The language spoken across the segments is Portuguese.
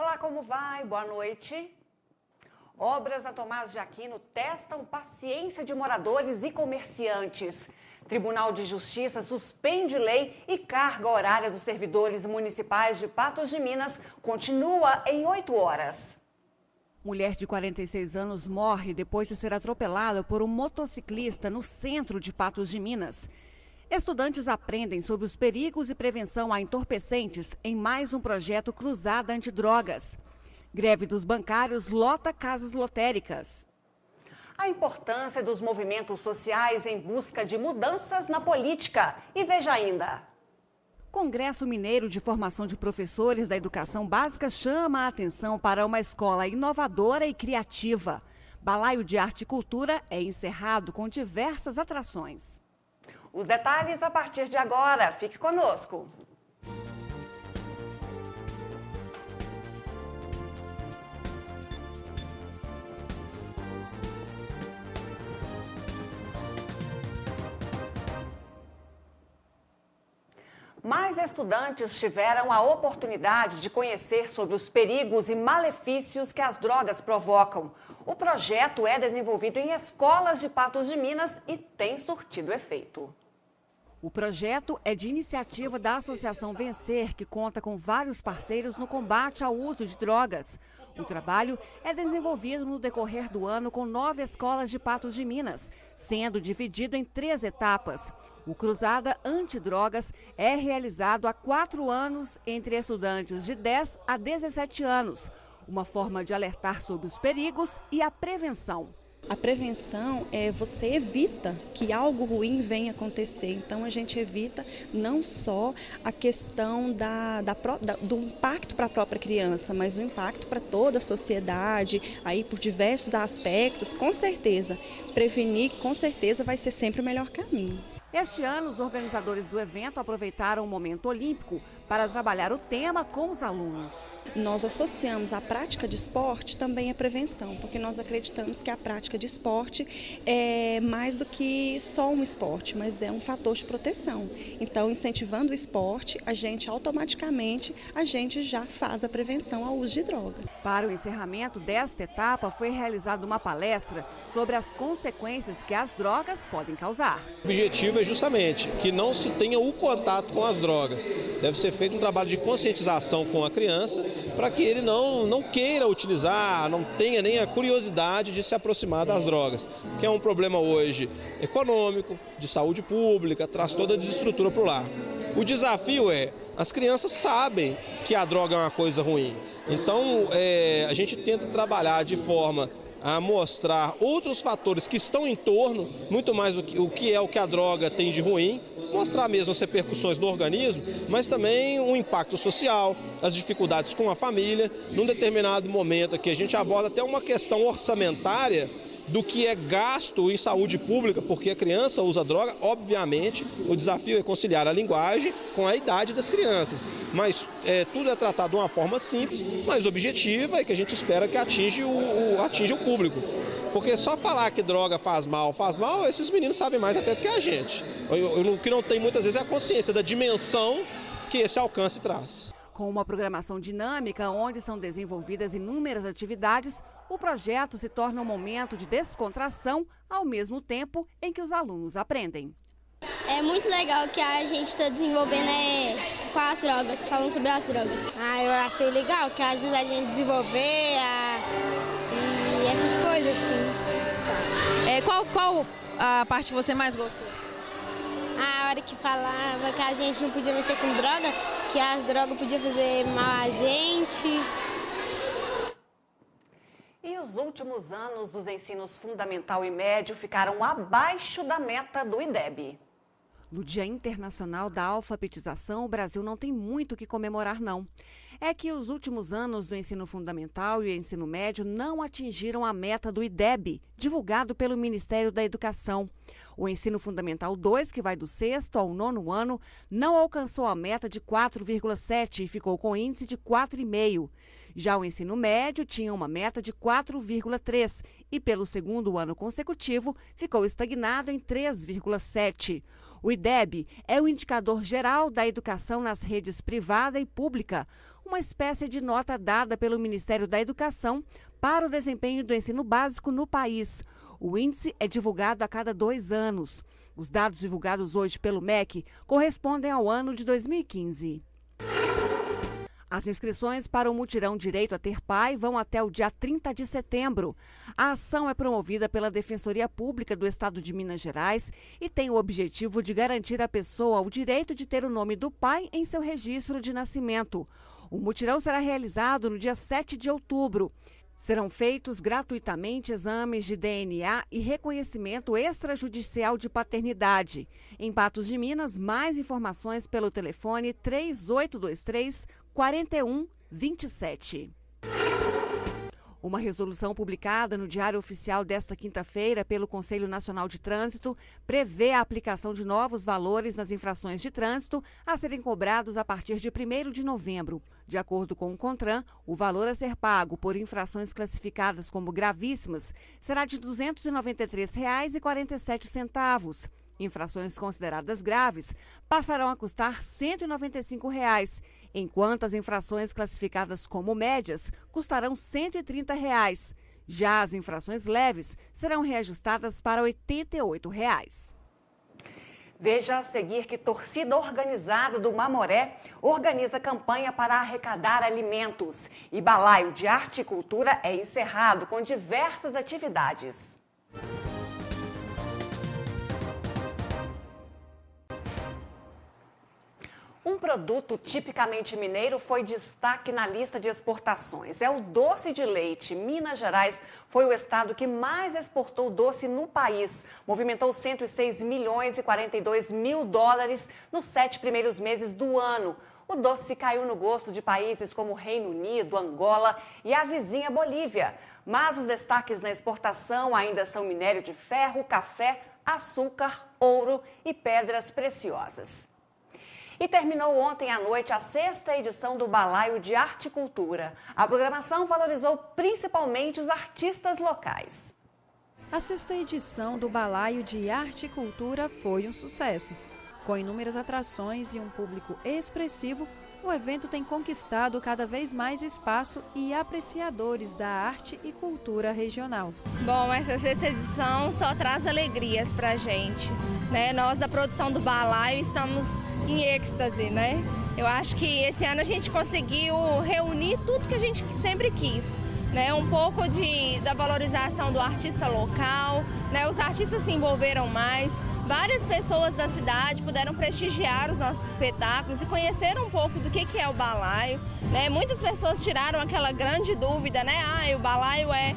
Olá, como vai? Boa noite. Obras na Tomás de Aquino testam paciência de moradores e comerciantes. Tribunal de Justiça suspende lei e carga horária dos servidores municipais de Patos de Minas continua em 8 horas. Mulher de 46 anos morre depois de ser atropelada por um motociclista no centro de Patos de Minas. Estudantes aprendem sobre os perigos e prevenção a entorpecentes em mais um projeto Cruzada Antidrogas. Greve dos bancários lota casas lotéricas. A importância dos movimentos sociais em busca de mudanças na política. E veja ainda. Congresso Mineiro de Formação de Professores da Educação Básica chama a atenção para uma escola inovadora e criativa. Balaio de Arte e Cultura é encerrado com diversas atrações. Os detalhes a partir de agora. Fique conosco. Mais estudantes tiveram a oportunidade de conhecer sobre os perigos e malefícios que as drogas provocam. O projeto é desenvolvido em escolas de Patos de Minas e tem surtido efeito. O projeto é de iniciativa da Associação Vencer, que conta com vários parceiros no combate ao uso de drogas. O trabalho é desenvolvido no decorrer do ano com 9 escolas de Patos de Minas, sendo dividido em 3 etapas. O Cruzada Antidrogas é realizado há 4 anos entre estudantes de 10 a 17 anos, uma forma de alertar sobre os perigos e a prevenção. A prevenção você evita que algo ruim venha acontecer. Então a gente evita não só a questão do impacto para a própria criança, mas o impacto para toda a sociedade, aí por diversos aspectos. Com certeza, prevenir com certeza vai ser sempre o melhor caminho. Este ano, os organizadores do evento aproveitaram o momento olímpico para trabalhar o tema com os alunos. Nós associamos a prática de esporte também à prevenção, porque nós acreditamos que a prática de esporte é mais do que só um esporte, mas é um fator de proteção. Então, incentivando o esporte, a gente automaticamente já faz a prevenção ao uso de drogas. Para o encerramento desta etapa, foi realizada uma palestra sobre as consequências que as drogas podem causar. O objetivo é justamente que não se tenha o contato com as drogas. Deve ser feito um trabalho de conscientização com a criança para que ele não queira utilizar, não tenha nem a curiosidade de se aproximar das drogas, que é um problema hoje econômico, de saúde pública, traz toda a desestrutura para o lar. O desafio as crianças sabem que a droga é uma coisa ruim, então a gente tenta trabalhar de forma a mostrar outros fatores que estão em torno, muito mais do que o que a droga tem de ruim, mostrar mesmo as repercussões no organismo, mas também o impacto social, as dificuldades com a família. Num determinado momento aqui a gente aborda até uma questão orçamentária do que é gasto em saúde pública, porque a criança usa droga, obviamente, o desafio é conciliar a linguagem com a idade das crianças. Mas tudo é tratado de uma forma simples, mas objetiva e que a gente espera que atinja o público. Porque só falar que droga faz mal, esses meninos sabem mais até do que a gente. O que não tem muitas vezes é a consciência da dimensão que esse alcance traz. Com uma programação dinâmica, onde são desenvolvidas inúmeras atividades, o projeto se torna um momento de descontração, ao mesmo tempo em que os alunos aprendem. É muito legal que a gente está desenvolvendo com as drogas, falando sobre as drogas. Eu achei legal, que ajuda a gente a desenvolver e essas coisas, assim. Qual a parte que você mais gostou? A hora que falava que a gente não podia mexer com droga, que as drogas podiam fazer mal a gente. E os últimos anos dos ensinos fundamental e médio ficaram abaixo da meta do IDEB. No Dia Internacional da Alfabetização, o Brasil não tem muito o que comemorar, não. É que os últimos anos do ensino fundamental e ensino médio não atingiram a meta do IDEB, divulgado pelo Ministério da Educação. O ensino fundamental 2, que vai do 6º ao 9º ano, não alcançou a meta de 4,7 e ficou com índice de 4,5. Já o ensino médio tinha uma meta de 4,3 e, pelo 2º ano consecutivo, ficou estagnado em 3,7. O IDEB é o indicador geral da educação nas redes privada e pública. uma espécie de nota dada pelo Ministério da Educação para o desempenho do ensino básico no país. O índice é divulgado a cada 2 anos. Os dados divulgados hoje pelo MEC correspondem ao ano de 2015. As inscrições para o mutirão Direito a Ter Pai vão até o dia 30 de setembro. A ação é promovida pela Defensoria Pública do Estado de Minas Gerais e tem o objetivo de garantir à pessoa o direito de ter o nome do pai em seu registro de nascimento. O mutirão será realizado no dia 7 de outubro. Serão feitos gratuitamente exames de DNA e reconhecimento extrajudicial de paternidade. Em Patos de Minas, mais informações pelo telefone 3823-4127. Uma resolução publicada no Diário Oficial desta quinta-feira pelo Conselho Nacional de Trânsito prevê a aplicação de novos valores nas infrações de trânsito a serem cobrados a partir de 1º de novembro. De acordo com o CONTRAN, o valor a ser pago por infrações classificadas como gravíssimas será de R$ 293,47. Infrações consideradas graves passarão a custar R$ 195, enquanto as infrações classificadas como médias custarão R$ 130. Já as infrações leves serão reajustadas para R$ 88. Veja a seguir que torcida organizada do Mamoré organiza campanha para arrecadar alimentos. E balaio de arte e cultura é encerrado com diversas atividades. Um produto tipicamente mineiro foi destaque na lista de exportações. É o doce de leite. Minas Gerais foi o estado que mais exportou doce no país. Movimentou 106 milhões e 42 mil dólares nos 7 primeiros meses do ano. O doce caiu no gosto de países como Reino Unido, Angola e a vizinha Bolívia. Mas os destaques na exportação ainda são minério de ferro, café, açúcar, ouro e pedras preciosas. E terminou ontem à noite a 6ª edição do Balaio de Arte e Cultura. A programação valorizou principalmente os artistas locais. A 6ª edição do Balaio de Arte e Cultura foi um sucesso. Com inúmeras atrações e um público expressivo, o evento tem conquistado cada vez mais espaço e apreciadores da arte e cultura regional. Bom, essa 6ª edição só traz alegrias para a gente, né? Nós da produção do Balaio estamos em êxtase, né? Eu acho que esse ano a gente conseguiu reunir tudo que a gente sempre quis, né? Um pouco da valorização do artista local, né? Os artistas se envolveram mais, várias pessoas da cidade puderam prestigiar os nossos espetáculos e conhecer um pouco do que é o balaio, né? Muitas pessoas tiraram aquela grande dúvida, né? O balaio é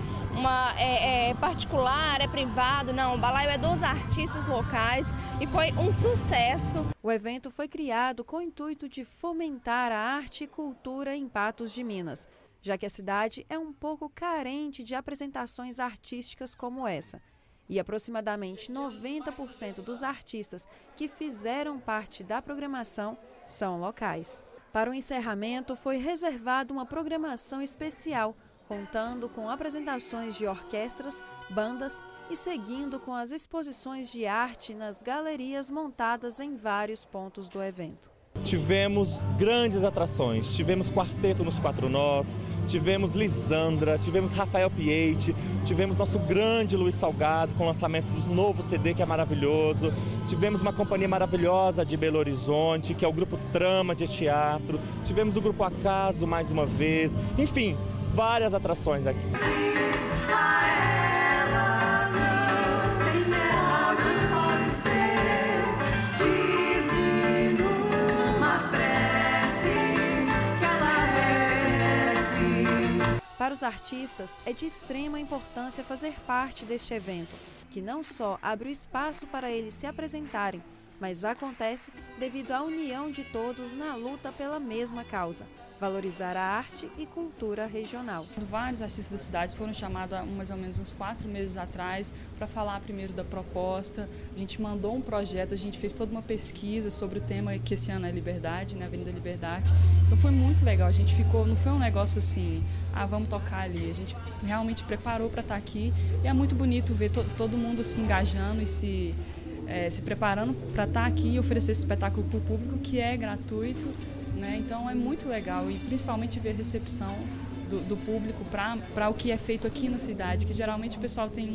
particular, é privado. Não, o balaio é dos artistas locais e foi um sucesso. O evento foi criado com o intuito de fomentar a arte e cultura em Patos de Minas, já que a cidade é um pouco carente de apresentações artísticas como essa. E aproximadamente 90% dos artistas que fizeram parte da programação são locais. Para o encerramento, foi reservada uma programação especial, contando com apresentações de orquestras, bandas e seguindo com as exposições de arte nas galerias montadas em vários pontos do evento. Tivemos grandes atrações, tivemos Quarteto nos Quatro Nós, tivemos Lisandra, tivemos Rafael Piete, tivemos nosso grande Luiz Salgado com o lançamento do novo CD que é maravilhoso, tivemos uma companhia maravilhosa de Belo Horizonte, que é o Grupo Trama de Teatro, tivemos o Grupo Acaso mais uma vez, enfim, várias atrações aqui. Para os artistas, é de extrema importância fazer parte deste evento, que não só abre o espaço para eles se apresentarem, mas acontece devido à união de todos na luta pela mesma causa, valorizar a arte e cultura regional. Vários artistas da cidade foram chamados há mais ou menos uns 4 meses atrás para falar primeiro da proposta. A gente mandou um projeto, a gente fez toda uma pesquisa sobre o tema que esse ano é Liberdade, né, Avenida Liberdade. Então foi muito legal, a gente ficou, não foi um negócio assim, vamos tocar ali. A gente realmente preparou para estar aqui e é muito bonito ver todo mundo se engajando e se preparando para estar aqui e oferecer esse espetáculo para o público, que é gratuito né? Então é muito legal e principalmente ver a recepção do público para o que é feito aqui na cidade, que geralmente o pessoal tem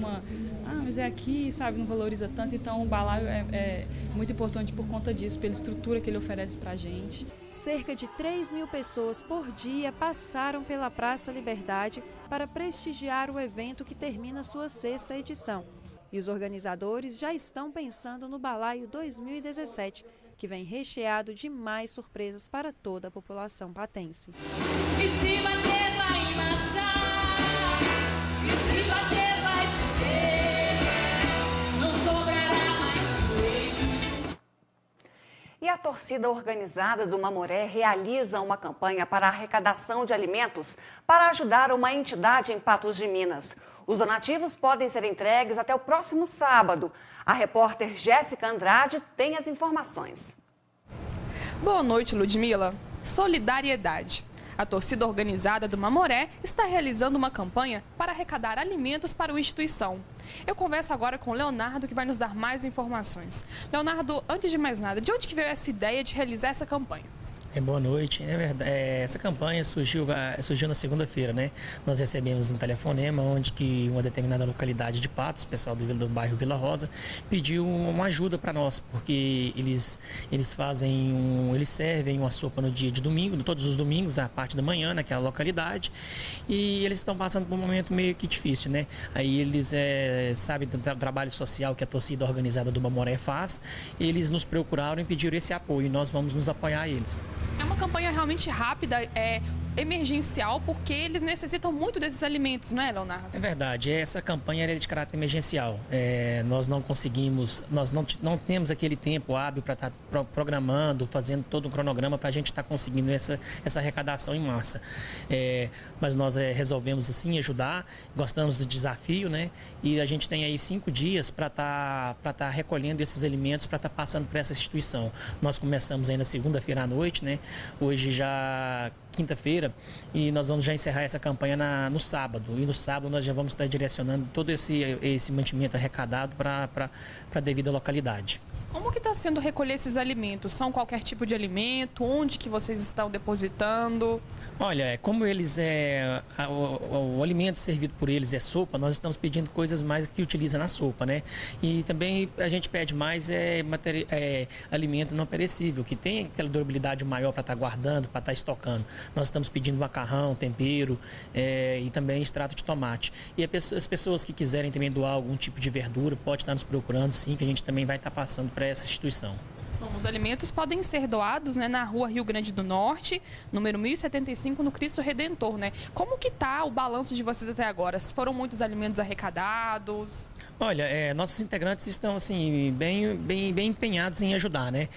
mas é aqui, sabe, não valoriza tanto, então o balaio é muito importante por conta disso, pela estrutura que ele oferece para a gente. Cerca de 3.000 pessoas por dia passaram pela Praça Liberdade para prestigiar o evento que termina sua 6ª edição. E os organizadores já estão pensando no Balaio 2017, que vem recheado de mais surpresas para toda a população patense. E se bater vai matar, e se bater vai perder, não sobrará mais peito. E a torcida organizada do Mamoré realiza uma campanha para a arrecadação de alimentos para ajudar uma entidade em Patos de Minas. Os donativos podem ser entregues até o próximo sábado. A repórter Jéssica Andrade tem as informações. Boa noite, Ludmila. Solidariedade. A torcida organizada do Mamoré está realizando uma campanha para arrecadar alimentos para a instituição. Eu converso agora com o Leonardo, que vai nos dar mais informações. Leonardo, antes de mais nada, de onde que veio essa ideia de realizar essa campanha? Boa noite. É verdade, essa campanha surgiu na segunda-feira, né? Nós recebemos um telefonema onde que uma determinada localidade de Patos, pessoal do bairro Vila Rosa, pediu uma ajuda para nós, porque eles servem uma sopa no dia de domingo, todos os domingos, à parte da manhã, naquela localidade, e eles estão passando por um momento meio que difícil, né? Aí eles sabem do trabalho social que a torcida organizada do Mamoré faz, eles nos procuraram e pediram esse apoio, e nós vamos nos apoiar a eles. É uma campanha realmente rápida, emergencial, porque eles necessitam muito desses alimentos, não é, Leonardo? É verdade, essa campanha é de caráter emergencial. Nós não conseguimos, nós não temos aquele tempo hábil para estar programando, fazendo todo um cronograma para a gente estar conseguindo essa arrecadação em massa. Mas nós resolvemos assim ajudar, gostamos do desafio, né? E a gente tem aí 5 dias para estar recolhendo esses alimentos, para estar passando por essa instituição. Nós começamos aí na segunda-feira à noite, né? Hoje já quinta-feira, e nós vamos já encerrar essa campanha no sábado. E no sábado nós já vamos estar direcionando todo esse mantimento arrecadado para a devida localidade. Como que está sendo recolher esses alimentos? São qualquer tipo de alimento? Onde que vocês estão depositando? Olha, como eles o alimento servido por eles é sopa, nós estamos pedindo coisas mais que utiliza na sopa, né? E também a gente pede mais alimento não perecível, que tem aquela durabilidade maior para estar guardando, para estar estocando. Nós estamos pedindo macarrão, tempero e também extrato de tomate. E as pessoas que quiserem também doar algum tipo de verdura, pode estar nos procurando, sim, que a gente também vai estar passando para essa instituição. Bom, os alimentos podem ser doados, né, na Rua Rio Grande do Norte, número 1075, no Cristo Redentor, né? Como que está o balanço de vocês até agora? Foram muitos alimentos arrecadados? Olha, nossos integrantes estão assim bem empenhados em ajudar, né?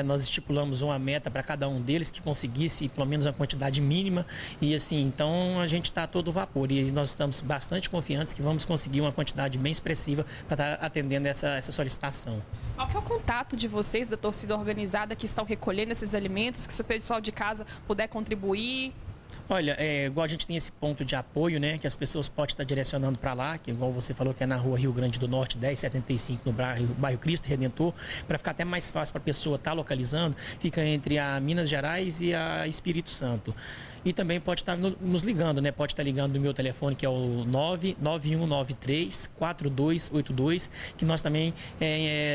Nós estipulamos uma meta para cada um deles que conseguisse pelo menos uma quantidade mínima e assim, então a gente está a todo vapor e nós estamos bastante confiantes que vamos conseguir uma quantidade bem expressiva para estar atendendo essa solicitação. Qual que é o contato de vocês, da torcida organizada, que estão recolhendo esses alimentos, que se o pessoal de casa puder contribuir? Olha, igual a gente tem esse ponto de apoio, né, que as pessoas podem estar direcionando para lá, que igual você falou que é na Rua Rio Grande do Norte, 1075, no bairro Cristo Redentor, para ficar até mais fácil para a pessoa estar localizando, fica entre a Minas Gerais e a Espírito Santo. E também pode estar nos ligando, né? Pode estar ligando no meu telefone, que é o 99193-4282, que nós também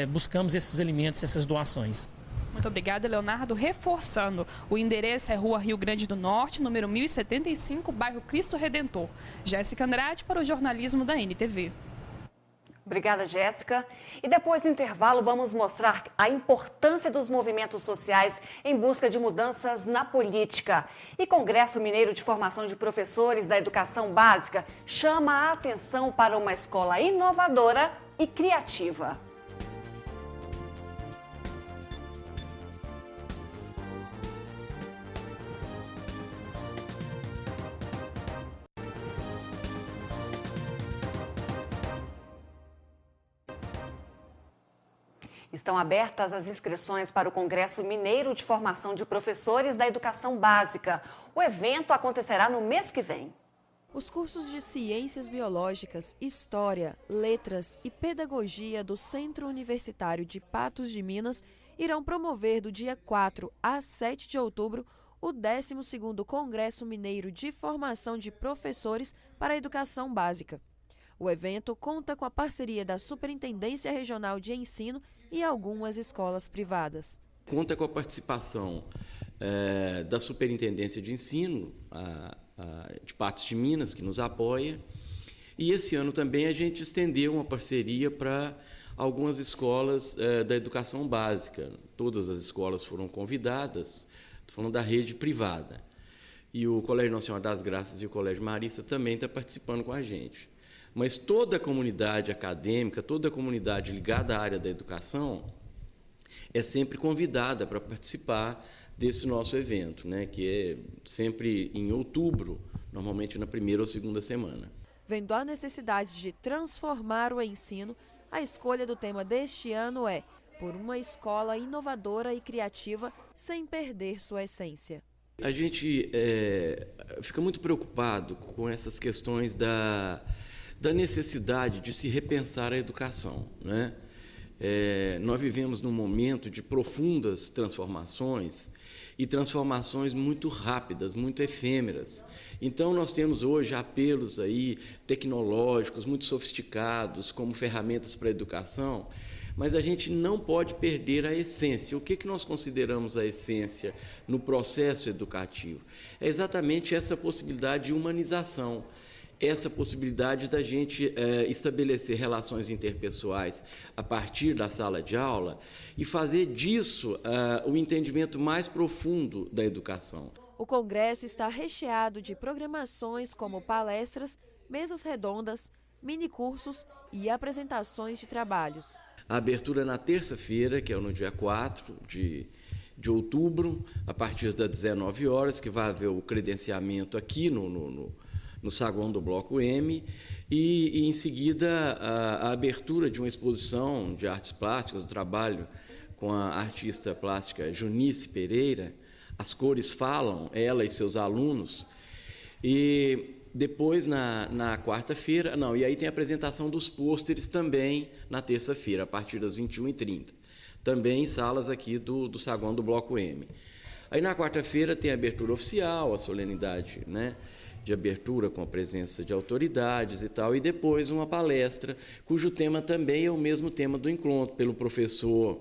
buscamos esses alimentos, essas doações. Muito obrigada, Leonardo. Reforçando, o endereço é Rua Rio Grande do Norte, número 1075, bairro Cristo Redentor. Jéssica Andrade para o jornalismo da NTV. Obrigada, Jéssica. E depois do intervalo, vamos mostrar a importância dos movimentos sociais em busca de mudanças na política. E Congresso Mineiro de Formação de Professores da Educação Básica chama a atenção para uma escola inovadora e criativa. Estão abertas as inscrições para o Congresso Mineiro de Formação de Professores da Educação Básica. O evento acontecerá no mês que vem. Os cursos de Ciências Biológicas, História, Letras e Pedagogia do Centro Universitário de Patos de Minas irão promover do dia 4 a 7 de outubro o 12º Congresso Mineiro de Formação de Professores para a Educação Básica. O evento conta com a parceria da Superintendência Regional de Ensino e algumas escolas privadas. Conta com a participação da Superintendência de Ensino, de Patos de Minas, que nos apoia. E esse ano também a gente estendeu uma parceria para algumas escolas da educação básica. Todas as escolas foram convidadas, estou falando da rede privada. E o Colégio Nossa Senhora das Graças e o Colégio Marista também estão participando com a gente. Mas toda a comunidade acadêmica, toda a comunidade ligada à área da educação é sempre convidada para participar desse nosso evento, né, que é sempre em outubro, normalmente na primeira ou segunda semana. Vendo a necessidade de transformar o ensino, a escolha do tema deste ano é por uma escola inovadora e criativa sem perder sua essência. A gente fica muito preocupado com essas questões da necessidade de se repensar a educação, né? Nós vivemos num momento de profundas transformações e transformações muito rápidas, muito efêmeras. Então, nós temos hoje apelos aí tecnológicos muito sofisticados como ferramentas para a educação, mas a gente não pode perder a essência. O que nós consideramos a essência no processo educativo? É exatamente essa possibilidade de humanização, essa possibilidade da gente estabelecer relações interpessoais a partir da sala de aula e fazer disso o entendimento mais profundo da educação. O congresso está recheado de programações como palestras, mesas redondas, minicursos e apresentações de trabalhos. A abertura na terça-feira, que é no dia 4 de outubro, a partir das 19 horas, que vai haver o credenciamento aqui no saguão do Bloco M, e em seguida a abertura de uma exposição de artes plásticas, do trabalho com a artista plástica Junice Pereira, As Cores Falam, ela e seus alunos, e depois na quarta-feira, e aí tem a apresentação dos pôsteres também na terça-feira, a partir das 21h30, também em salas aqui do saguão do Bloco M. Aí na quarta-feira tem a abertura oficial, a solenidade, né, de abertura com a presença de autoridades e tal, e depois uma palestra, cujo tema também é o mesmo tema do encontro, pelo professor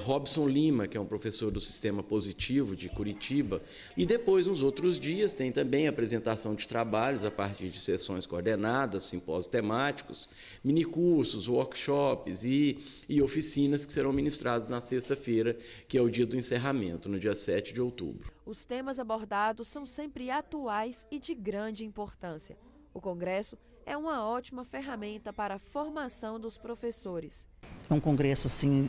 Robson Lima, que é um professor do Sistema Positivo de Curitiba, e depois, nos outros dias, tem também a apresentação de trabalhos a partir de sessões coordenadas, simpósios temáticos, minicursos, workshops e oficinas que serão ministradas na sexta-feira, que é o dia do encerramento, no dia 7 de outubro. Os temas abordados são sempre atuais e de grande importância. O congresso é uma ótima ferramenta para a formação dos professores. É um congresso assim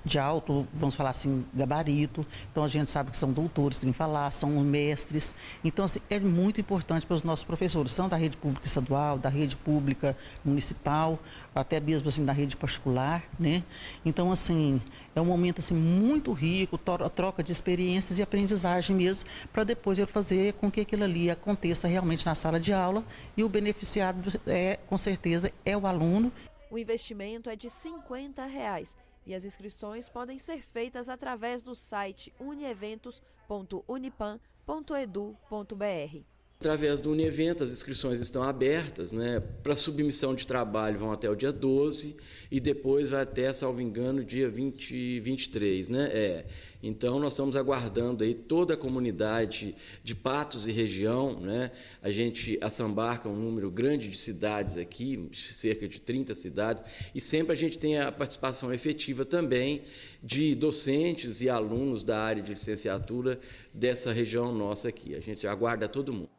de alto, vamos falar assim, gabarito. Então a gente sabe que são doutores que vêm falar, são mestres. Então assim, é muito importante para os nossos professores, tanto da rede pública estadual, da rede pública municipal, até mesmo assim da rede particular, né? Então assim, é um momento assim muito rico, troca de experiências e aprendizagem mesmo, para depois eu fazer com que aquilo ali aconteça realmente na sala de aula, e o beneficiado com certeza é o aluno. O investimento é de R$ 50 e as inscrições podem ser feitas através do site unieventos.unipan.edu.br. Através do Unievento, as inscrições estão abertas, né? Para submissão de trabalho vão até o dia 12 e depois vai até, salvo engano, dia 23, né? Então, nós estamos aguardando aí toda a comunidade de Patos e região, né? A gente assambarca um número grande de cidades aqui, cerca de 30 cidades, e sempre a gente tem a participação efetiva também de docentes e alunos da área de licenciatura dessa região nossa aqui. A gente aguarda todo mundo.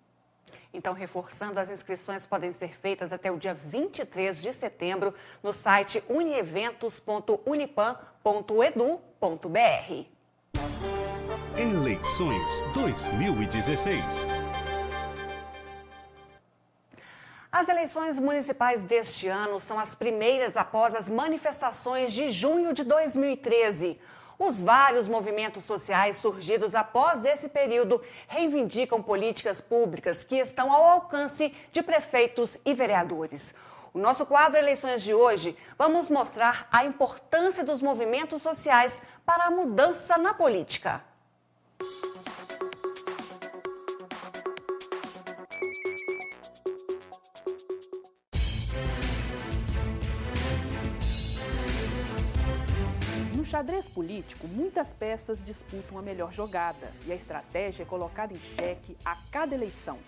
Então, reforçando, as inscrições podem ser feitas até o dia 23 de setembro no site unieventos.unipan.edu.br. Eleições 2016. As eleições municipais deste ano são as primeiras após as manifestações de junho de 2013. Os vários movimentos sociais surgidos após esse período reivindicam políticas públicas que estão ao alcance de prefeitos e vereadores. O nosso quadro Eleições de hoje, vamos mostrar a importância dos movimentos sociais para a mudança na política. No xadrez político, muitas peças disputam a melhor jogada e a estratégia é colocada em xeque a cada eleição.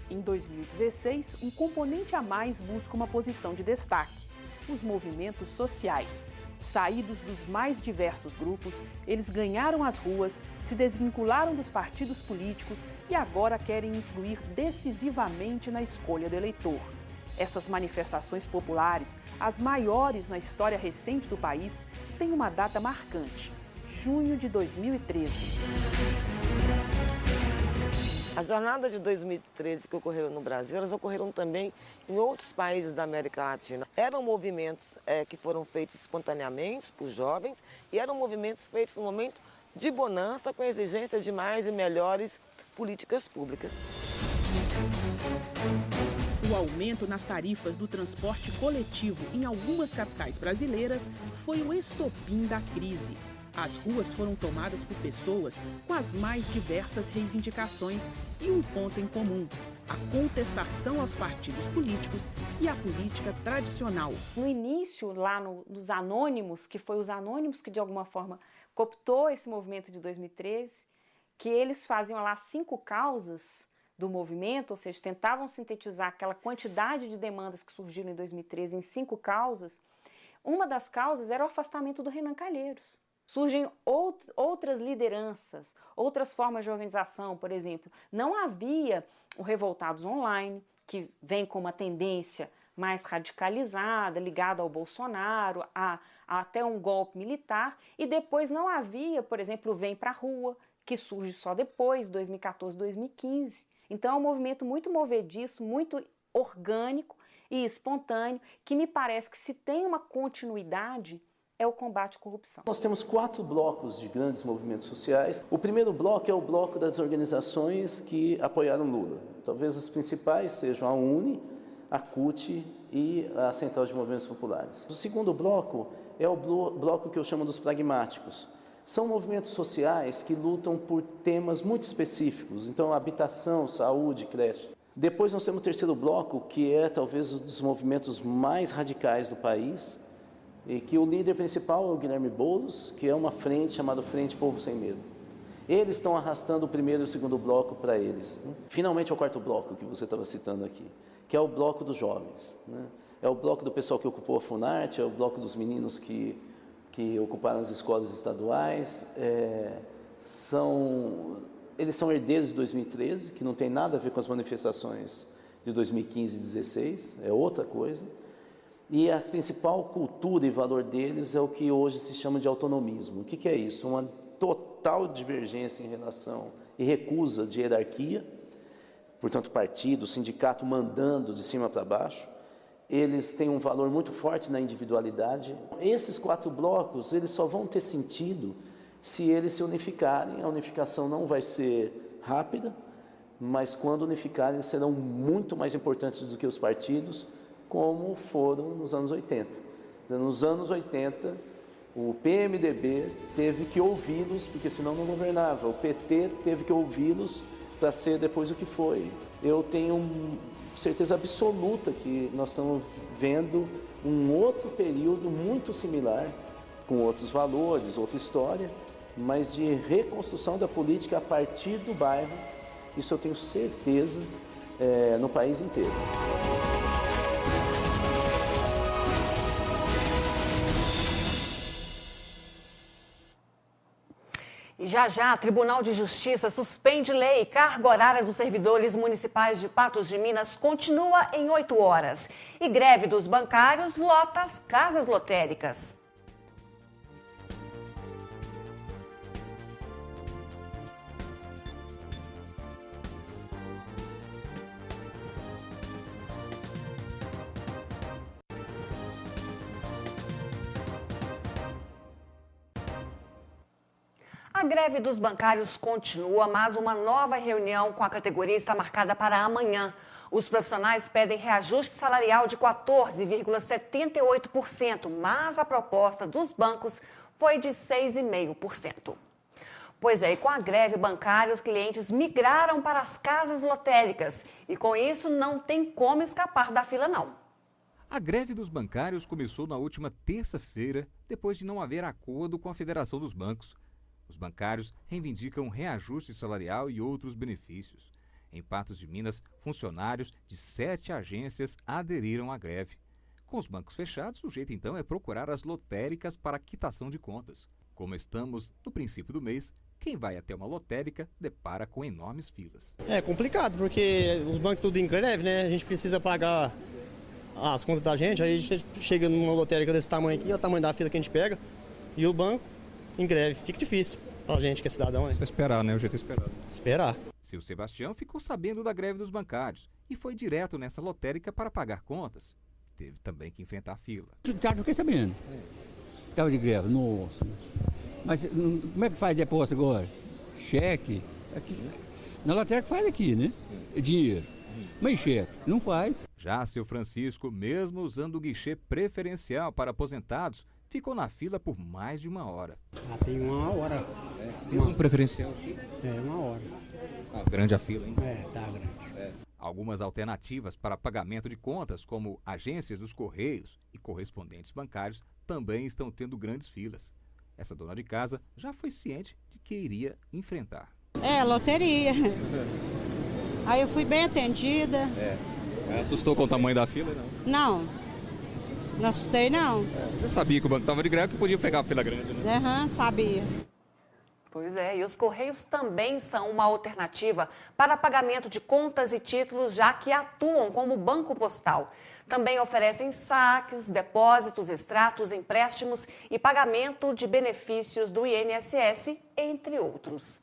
Em 2016, um componente a mais busca uma posição de destaque: os movimentos sociais. Saídos dos mais diversos grupos, eles ganharam as ruas, se desvincularam dos partidos políticos e agora querem influir decisivamente na escolha do eleitor. Essas manifestações populares, as maiores na história recente do país, têm uma data marcante: junho de 2013. As jornadas de 2013 que ocorreram no Brasil, elas ocorreram também em outros países da América Latina. Eram movimentos que foram feitos espontaneamente por jovens e eram movimentos feitos no momento de bonança, com a exigência de mais e melhores políticas públicas. O aumento nas tarifas do transporte coletivo em algumas capitais brasileiras foi o estopim da crise. As ruas foram tomadas por pessoas com as mais diversas reivindicações e um ponto em comum: a contestação aos partidos políticos e à política tradicional. No início, lá nos Anônimos, que foi os Anônimos que de alguma forma cooptou esse movimento de 2013, que eles faziam lá 5 causas do movimento, ou seja, tentavam sintetizar aquela quantidade de demandas que surgiram em 2013 em 5 causas. Uma das causas era o afastamento do Renan Calheiros. Surgem outras lideranças, outras formas de organização, por exemplo. Não havia o Revoltados Online, que vem com uma tendência mais radicalizada, ligada ao Bolsonaro, até um golpe militar. E depois não havia, por exemplo, o Vem Pra Rua, que surge só depois, 2014, 2015. Então é um movimento muito movediço, muito orgânico e espontâneo, que me parece que se tem uma continuidade é o combate à corrupção. Nós temos 4 blocos de grandes movimentos sociais. O primeiro bloco é o bloco das organizações que apoiaram Lula. Talvez as principais sejam a UNE, a CUT e a Central de Movimentos Populares. O segundo bloco é o bloco que eu chamo dos pragmáticos. São movimentos sociais que lutam por temas muito específicos, então habitação, saúde, creche. Depois nós temos o terceiro bloco, que é talvez um dos movimentos mais radicais do país, e que o líder principal é o Guilherme Boulos, que é uma frente chamada Frente Povo Sem Medo. Eles estão arrastando o primeiro e o segundo bloco para eles. Finalmente é o quarto bloco que você estava citando aqui, que é o bloco dos jovens. É o bloco do pessoal que ocupou a Funarte, é o bloco dos meninos que ocuparam as escolas estaduais. Eles são herdeiros de 2013, que não tem nada a ver com as manifestações de 2015 e 2016, é outra coisa. E a principal cultura e valor deles é o que hoje se chama de autonomismo. O que é isso? Uma total divergência em relação e recusa de hierarquia, portanto partido, sindicato mandando de cima para baixo. Eles têm um valor muito forte na individualidade. Esses 4 blocos, eles só vão ter sentido se eles se unificarem. A unificação não vai ser rápida, mas quando unificarem serão muito mais importantes do que os partidos, como foram nos anos 80. Nos anos 80, o PMDB teve que ouvi-los, porque senão não governava. O PT teve que ouvi-los para ser depois o que foi. Eu tenho certeza absoluta que nós estamos vendo um outro período muito similar, com outros valores, outra história, mas de reconstrução da política a partir do bairro. Isso eu tenho certeza no país inteiro. E já, Tribunal de Justiça suspende lei. Carga horária dos servidores municipais de Patos de Minas continua em 8 horas. E greve dos bancários lota as casas lotéricas. A greve dos bancários continua, mas uma nova reunião com a categoria está marcada para amanhã. Os profissionais pedem reajuste salarial de 14,78%, mas a proposta dos bancos foi de 6,5%. Pois é, e com a greve bancária, os clientes migraram para as casas lotéricas e com isso não tem como escapar da fila não. A greve dos bancários começou na última terça-feira, depois de não haver acordo com a Federação dos Bancos. Os bancários reivindicam reajuste salarial e outros benefícios. Em Patos de Minas, funcionários de 7 agências aderiram à greve. Com os bancos fechados, o jeito então é procurar as lotéricas para quitação de contas. Como estamos no princípio do mês, quem vai até uma lotérica depara com enormes filas. É complicado, porque os bancos tudo em greve, né? A gente precisa pagar as contas da gente, aí a gente chega numa lotérica desse tamanho aqui, é o tamanho da fila que a gente pega, e o banco em greve. Fica difícil pra gente que é cidadão. Né? Só esperar, né? O jeito é esperar. Esperar. Seu Sebastião ficou sabendo da greve dos bancários e foi direto nessa lotérica para pagar contas. Teve também que enfrentar a fila. Já fiquei sabendo. Estava de greve, nossa. Mas como é que faz depósito agora? Cheque? Aqui, na lotérica faz aqui, né? Dinheiro. Mas cheque, não faz. Já seu Francisco, mesmo usando o guichê preferencial para aposentados, ficou na fila por mais de 1 hora. Tem 1 hora. Mesmo preferencial aqui? É, 1 hora. Tá grande a fila, hein? É, tá grande. Algumas alternativas para pagamento de contas, como agências dos Correios e correspondentes bancários, também estão tendo grandes filas. Essa dona de casa já foi ciente de que iria enfrentar. É, loteria. Aí eu fui bem atendida. Assustou com o tamanho da fila, não? Não assustei não. Você sabia que o banco estava de greve, que podia pegar a fila grande, né? Aham, sabia. Pois é, e os Correios também são uma alternativa para pagamento de contas e títulos, já que atuam como banco postal. Também oferecem saques, depósitos, extratos, empréstimos e pagamento de benefícios do INSS, entre outros.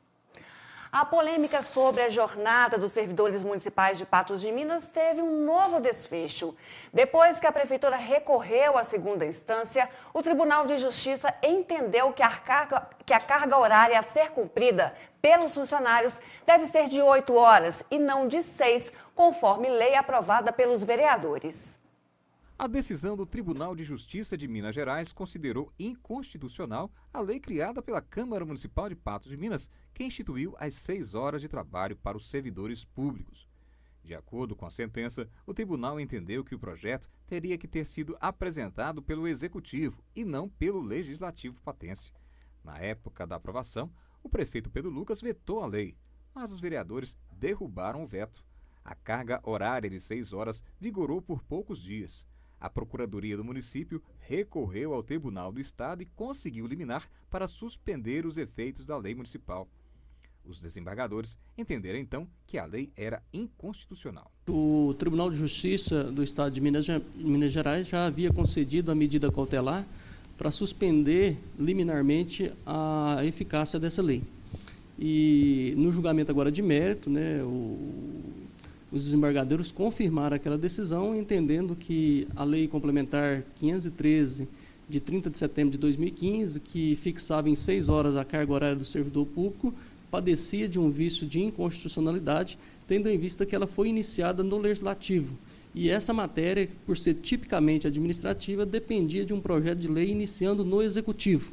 A polêmica sobre a jornada dos servidores municipais de Patos de Minas teve um novo desfecho. Depois que a prefeitura recorreu à segunda instância, o Tribunal de Justiça entendeu que a carga horária a ser cumprida pelos funcionários deve ser de 8 horas e não de 6, conforme lei aprovada pelos vereadores. A decisão do Tribunal de Justiça de Minas Gerais considerou inconstitucional a lei criada pela Câmara Municipal de Patos de Minas, que instituiu as 6 horas de trabalho para os servidores públicos. De acordo com a sentença, o tribunal entendeu que o projeto teria que ter sido apresentado pelo Executivo e não pelo Legislativo patense. Na época da aprovação, o prefeito Pedro Lucas vetou a lei, mas os vereadores derrubaram o veto. A carga horária de 6 horas vigorou por poucos dias. A Procuradoria do município recorreu ao Tribunal do Estado e conseguiu liminar para suspender os efeitos da lei municipal. Os desembargadores entenderam então que a lei era inconstitucional. O Tribunal de Justiça do Estado de Minas Gerais já havia concedido a medida cautelar para suspender liminarmente a eficácia dessa lei. E no julgamento agora de mérito, né, os desembargadores confirmaram aquela decisão, entendendo que a Lei Complementar 513, de 30 de setembro de 2015, que fixava em 6 horas a carga horária do servidor público, padecia de um vício de inconstitucionalidade, tendo em vista que ela foi iniciada no Legislativo. E essa matéria, por ser tipicamente administrativa, dependia de um projeto de lei iniciando no Executivo.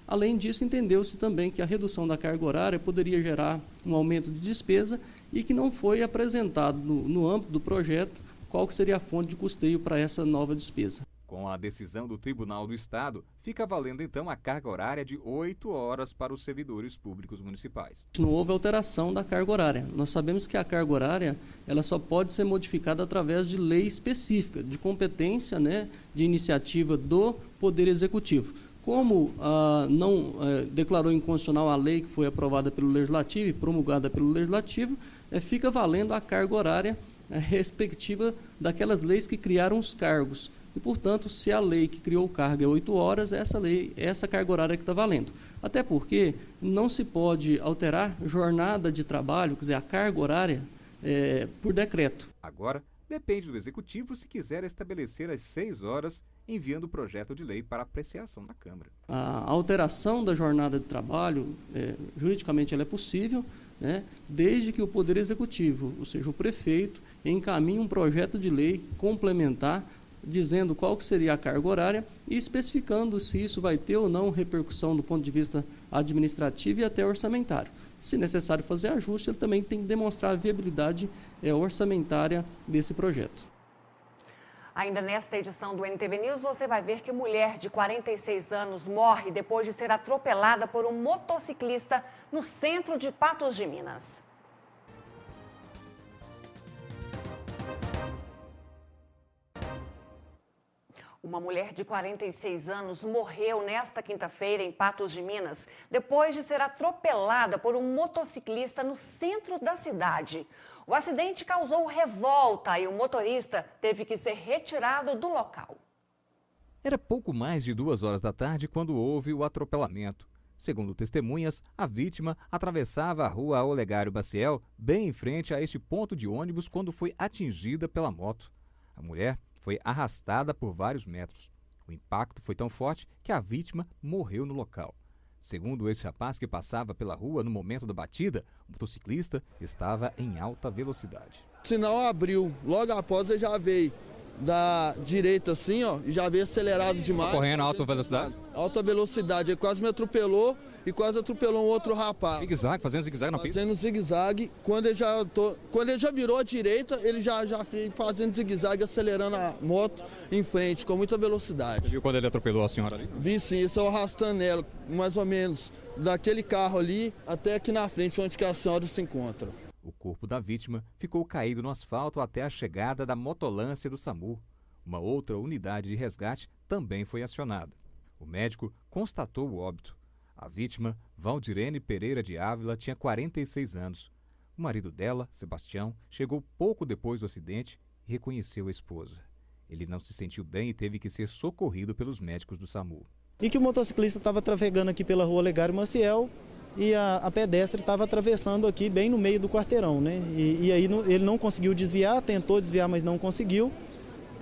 Além disso, entendeu-se também que a redução da carga horária poderia gerar um aumento de despesa e que não foi apresentado no âmbito do projeto qual que seria a fonte de custeio para essa nova despesa. Com a decisão do Tribunal do Estado, fica valendo então a carga horária de 8 horas para os servidores públicos municipais. Não houve alteração da carga horária. Nós sabemos que a carga horária ela só pode ser modificada através de lei específica, de competência, né, de iniciativa do Poder Executivo. Como não declarou inconstitucional a lei que foi aprovada pelo Legislativo e promulgada pelo Legislativo, fica valendo a carga horária respectiva daquelas leis que criaram os cargos. E, portanto, se a lei que criou o cargo é 8 horas, essa carga horária que está valendo. Até porque não se pode alterar jornada de trabalho, quer dizer, a carga horária, por decreto. Agora, depende do Executivo se quiser estabelecer as 6 horas, enviando o projeto de lei para apreciação da Câmara. A alteração da jornada de trabalho, juridicamente ela é possível, né, desde que o Poder Executivo, ou seja, o prefeito, encaminhe um projeto de lei complementar, dizendo qual que seria a carga horária e especificando se isso vai ter ou não repercussão do ponto de vista administrativo e até orçamentário. Se necessário fazer ajuste, ele também tem que demonstrar a viabilidade orçamentária desse projeto. Ainda nesta edição do NTV News, você vai ver que mulher de 46 anos morre depois de ser atropelada por um motociclista no centro de Patos de Minas. Uma mulher de 46 anos morreu nesta quinta-feira em Patos de Minas, depois de ser atropelada por um motociclista no centro da cidade. O acidente causou revolta e o motorista teve que ser retirado do local. Era pouco mais de 2 horas da tarde quando houve o atropelamento. Segundo testemunhas, a vítima atravessava a rua Olegário Maciel, bem em frente a este ponto de ônibus, quando foi atingida pela moto. A mulher foi arrastada por vários metros. O impacto foi tão forte que a vítima morreu no local. Segundo esse rapaz que passava pela rua no momento da batida, o motociclista estava em alta velocidade. O sinal abriu, logo após ele já veio da direita assim, ó, e já veio acelerado demais. Tá correndo a alta velocidade? Alta velocidade, ele quase me atropelou e quase atropelou um outro rapaz. Zigue-zague, fazendo zigue-zague na pista? Fazendo zigue-zague, quando ele já virou à direita, ele já fez fazendo zigue-zague, acelerando a moto em frente, com muita velocidade. Viu quando ele atropelou a senhora ali? Vi sim, eu estou arrastando ela, mais ou menos, daquele carro ali até aqui na frente, onde que a senhora se encontra. O corpo da vítima ficou caído no asfalto até a chegada da motolância do SAMU. Uma outra unidade de resgate também foi acionada. O médico constatou o óbito. A vítima, Valdirene Pereira de Ávila, tinha 46 anos. O marido dela, Sebastião, chegou pouco depois do acidente e reconheceu a esposa. Ele não se sentiu bem e teve que ser socorrido pelos médicos do SAMU. E que o motociclista estava trafegando aqui pela rua Olegário Maciel e a pedestre estava atravessando aqui bem no meio do quarteirão, né? E aí ele não conseguiu desviar, tentou desviar, mas não conseguiu.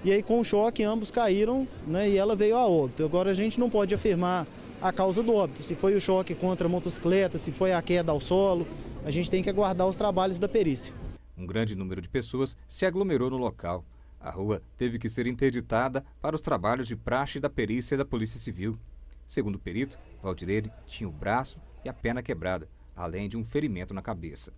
E aí com o choque ambos caíram, né? E ela veio a óbito. Agora a gente não pode afirmar a causa do óbito, se foi o choque contra a motocicleta, se foi a queda ao solo. A gente tem que aguardar os trabalhos da perícia. Um grande número de pessoas se aglomerou no local. A rua teve que ser interditada para os trabalhos de praxe da perícia da Polícia Civil. Segundo o perito, Valdirene tinha o braço e a perna quebrada, além de um ferimento na cabeça.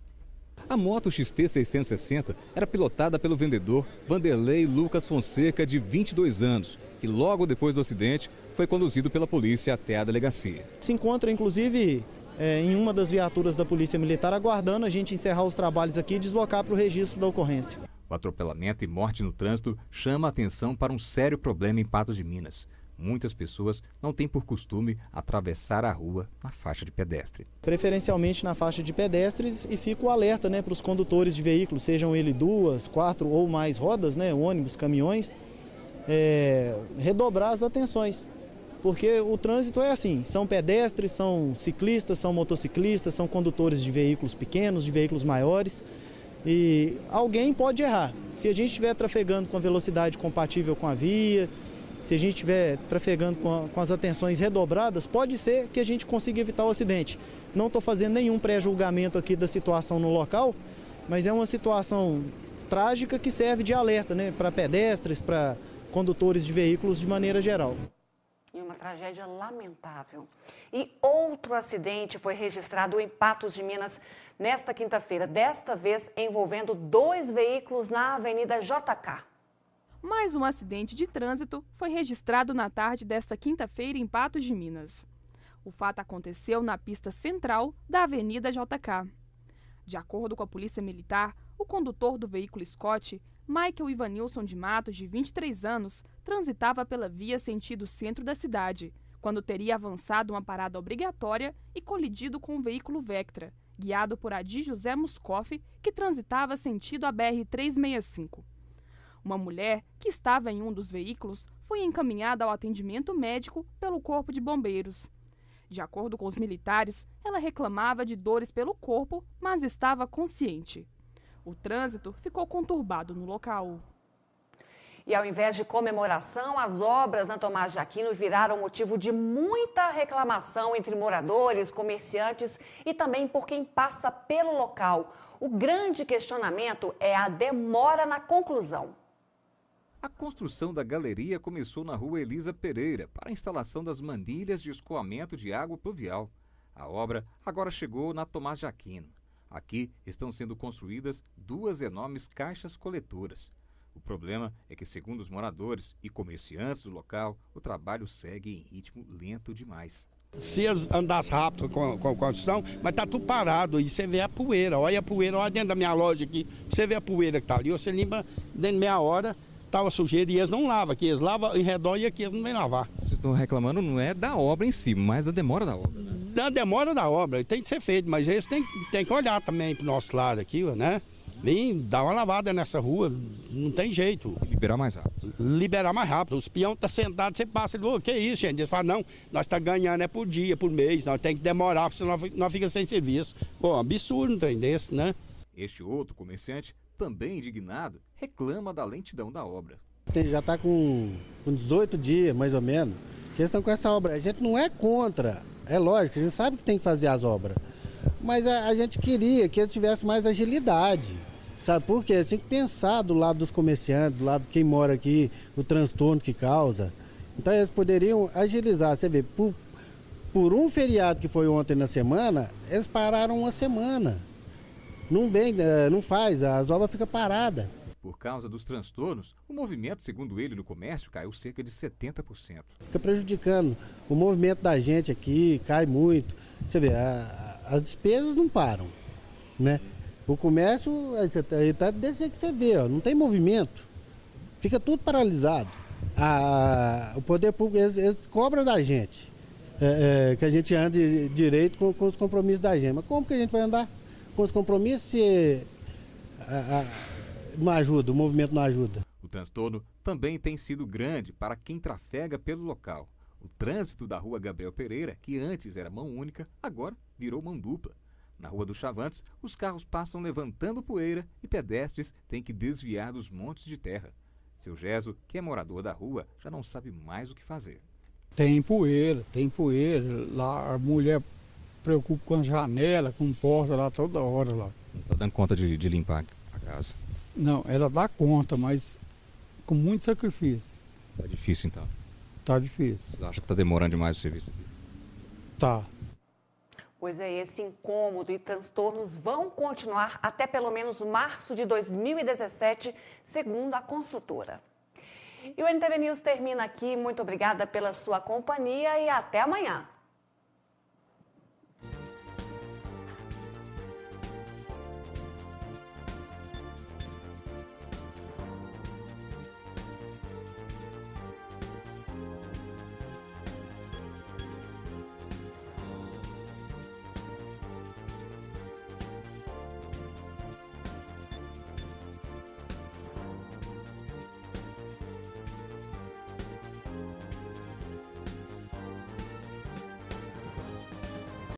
A moto XT660 era pilotada pelo vendedor Vanderlei Lucas Fonseca, de 22 anos, que logo depois do acidente foi conduzido pela polícia até a delegacia. Se encontra, inclusive, em uma das viaturas da Polícia Militar, aguardando a gente encerrar os trabalhos aqui e deslocar para o registro da ocorrência. O atropelamento e morte no trânsito chama a atenção para um sério problema em Patos de Minas. Muitas pessoas não têm por costume atravessar a rua na faixa de pedestre. Preferencialmente na faixa de pedestres, e fica o alerta, né, para os condutores de veículos, sejam ele 2, 4 ou mais rodas, né, ônibus, caminhões, redobrar as atenções. Porque o trânsito é assim, são pedestres, são ciclistas, são motociclistas, são condutores de veículos pequenos, de veículos maiores. E alguém pode errar. Se a gente estiver trafegando com a velocidade compatível com a via, se a gente estiver trafegando com as atenções redobradas, pode ser que a gente consiga evitar o acidente. Não estou fazendo nenhum pré-julgamento aqui da situação no local, mas é uma situação trágica que serve de alerta, né, para pedestres, para condutores de veículos de maneira geral. E uma tragédia lamentável. E outro acidente foi registrado em Patos de Minas nesta quinta-feira, desta vez envolvendo 2 veículos na Avenida JK. Mais um acidente de trânsito foi registrado na tarde desta quinta-feira em Patos de Minas. O fato aconteceu na pista central da Avenida JK. De acordo com a Polícia Militar, o condutor do veículo Scott, Michael Ivanilson de Matos, de 23 anos, transitava pela via sentido centro da cidade, quando teria avançado uma parada obrigatória e colidido com um veículo Vectra, guiado por Adi José Muscoff, que transitava sentido a BR-365. Uma mulher, que estava em um dos veículos, foi encaminhada ao atendimento médico pelo Corpo de Bombeiros. De acordo com os militares, ela reclamava de dores pelo corpo, mas estava consciente. O trânsito ficou conturbado no local. E ao invés de comemoração, as obras na Tomás de Aquino viraram motivo de muita reclamação entre moradores, comerciantes e também por quem passa pelo local. O grande questionamento é a demora na conclusão. A construção da galeria começou na rua Elisa Pereira para a instalação das manilhas de escoamento de água pluvial. A obra agora chegou na Tomás de Aquino. Aqui estão sendo construídas 2 enormes caixas coletoras. O problema é que, segundo os moradores e comerciantes do local, o trabalho segue em ritmo lento demais. Se eles andassem rápido com a construção, mas está tudo parado e você vê a poeira. Olha a poeira, olha dentro da minha loja aqui, você vê a poeira que está ali, você limpa dentro de meia hora, estava sujeira e eles não lavam aqui, eles lavam em redor e aqui eles não vêm lavar. Vocês estão reclamando não é da obra em si, mas da demora da obra, né? Da demora da obra, tem que ser feito, mas eles têm que olhar também para o nosso lado aqui, né? Vem dar uma lavada nessa rua, não tem jeito. Liberar mais rápido. Liberar mais rápido. Os peões estão sentados, você passa, ele, que isso, gente? Eles falam, não, nós estamos ganhando é por dia, por mês, nós temos que demorar, senão nós ficamos sem serviço. Pô, absurdo um trem desse, né? Este outro comerciante, também indignado, reclama da lentidão da obra. Já está com 18 dias, mais ou menos, que eles estão com essa obra. A gente não é contra, é lógico, a gente sabe que tem que fazer as obras. Mas a gente queria que eles tivessem mais agilidade, sabe? Porque eles têm que pensar do lado dos comerciantes, do lado de quem mora aqui, o transtorno que causa. Então eles poderiam agilizar. Você vê, por um feriado que foi ontem na semana, eles pararam uma semana. Não faz, as obras ficam paradas. Por causa dos transtornos, o movimento, segundo ele, no comércio caiu cerca de 70%. Fica prejudicando o movimento da gente aqui, cai muito. Você vê, as despesas não param, né? O comércio está desse jeito que você vê, ó, não tem movimento, fica tudo paralisado. O poder público, eles cobram da gente, que a gente ande direito com os compromissos da gente. Mas como que a gente vai andar com os compromissos se não ajuda, o movimento não ajuda? O transtorno também tem sido grande para quem trafega pelo local. O trânsito da rua Gabriel Pereira, que antes era mão única, agora virou mão dupla. Na rua dos Chavantes, os carros passam levantando poeira e pedestres têm que desviar dos montes de terra. Seu Geso, que é morador da rua, já não sabe mais o que fazer. Tem poeira. Lá a mulher preocupa com a janela, com porta lá toda hora lá. Não está dando conta de limpar a casa? Não, ela dá conta, mas com muito sacrifício. Está difícil então? Tá difícil. Você acha que está demorando demais o serviço aqui? Tá. Pois é, esse incômodo e transtornos vão continuar até pelo menos março de 2017, segundo a construtora. E o NTV News termina aqui. Muito obrigada pela sua companhia e até amanhã.